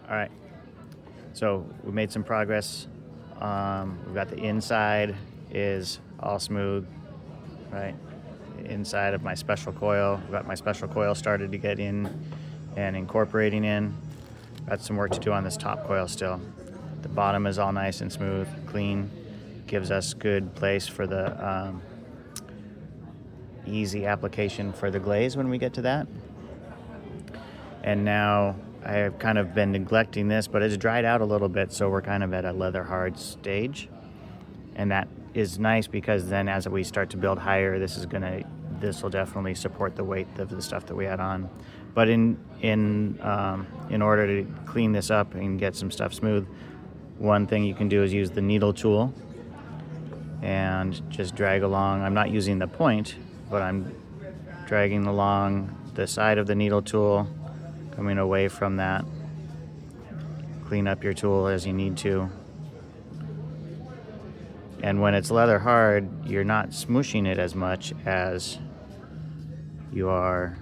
All right, so we made some progress. We've got the inside is all smooth, right? The inside of my special coil. I've got my special coil started to get in and incorporating in. Got some work to do on this top coil still. The bottom is all nice and smooth, clean. Gives us good place for the easy application for the glaze when we get to that. And now I have kind of been neglecting this, but it's dried out a little bit, so we're kind of at a leather hard stage. And that is nice because then as we start to build higher, this will definitely support the weight of the stuff that we had on. But in order to clean this up and get some stuff smooth, one thing you can do is use the needle tool and just drag along. I'm not using the point, but I'm dragging along the side of the needle tool, coming away from that. Clean up your tool as you need to. And when it's leather hard, you're not smooshing it as much as you are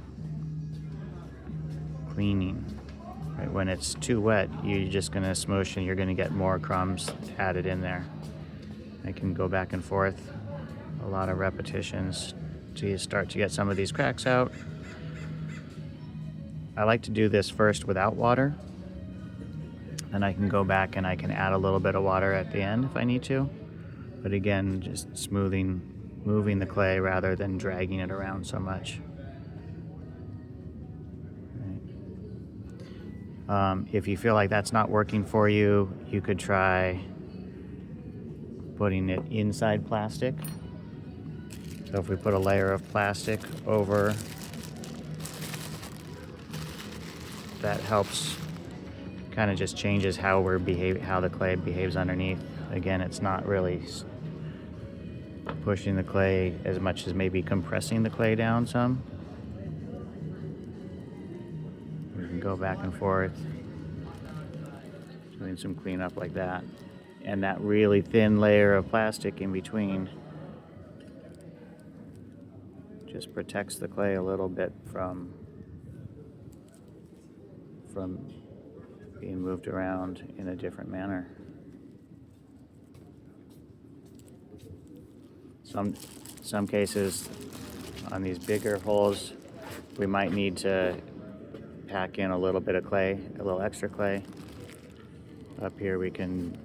cleaning. Right? When it's too wet, you're just going to smoosh and you're going to get more crumbs added in there. I can go back and forth a lot of repetitions till you start to get some of these cracks out. I like to do this first without water. Then I can go back and I can add a little bit of water at the end if I need to. But again, just moving the clay rather than dragging it around so much. Right. If you feel like that's not working for you, you could try putting it inside plastic. So if we put a layer of plastic over, that helps, kind of just changes how the clay behaves underneath. Again, it's not really pushing the clay as much as maybe compressing the clay down some. We can go back and forth, doing some cleanup like that. And that really thin layer of plastic in between just protects the clay a little bit from being moved around in a different manner. Some cases on these bigger holes, we might need to pack in a little bit of clay, a little extra clay. Up here we can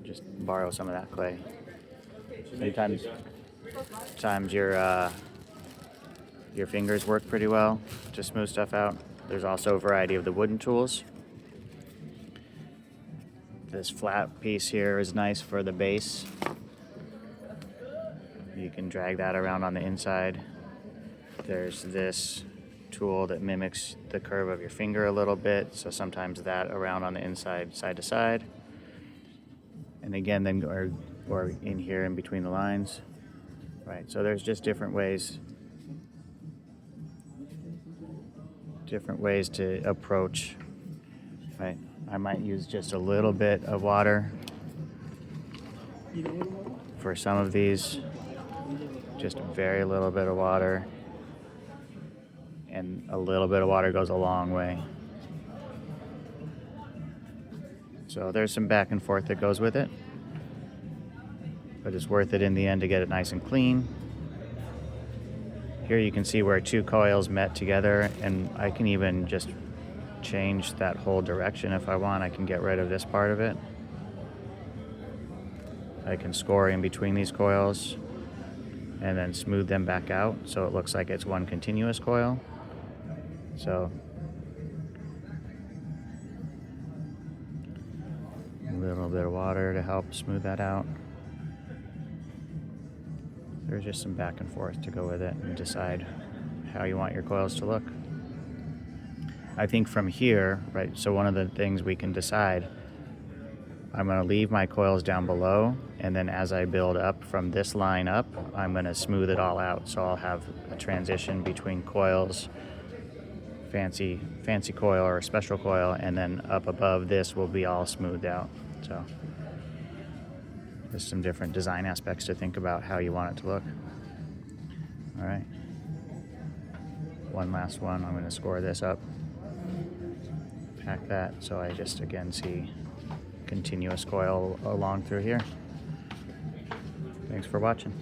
just borrow some of that clay. Sometimes your fingers work pretty well to smooth stuff out. There's also a variety of the wooden tools. This flat piece here is nice for the base. You can drag that around on the inside. There's this tool that mimics the curve of your finger a little bit, so sometimes that around on the inside, side to side. And again, then or in here in between the lines. Right, so there's just different ways to approach. Right, I might use just a little bit of water for some of these, just a very little bit of water, and a little bit of water goes a long way. So there's some back and forth that goes with it, but it's worth it in the end to get it nice and clean. Here you can see where two coils met together, and I can even just change that whole direction if I want. I can get rid of this part of it. I can score in between these coils and then smooth them back out so it looks like it's one continuous coil. So a little bit of water to help smooth that out. There's just some back and forth to go with it and decide how you want your coils to look. I think from here, right, so one of the things we can decide, I'm going to leave my coils down below, and then as I build up from this line up, I'm going to smooth it all out. So I'll have a transition between coils, fancy coil or a special coil, and then up above this will be all smoothed out. So there's some different design aspects to think about how you want it to look. All right. one last one. I'm going to score this up, pack that, so I just again see continuous coil along through here. Thanks for watching.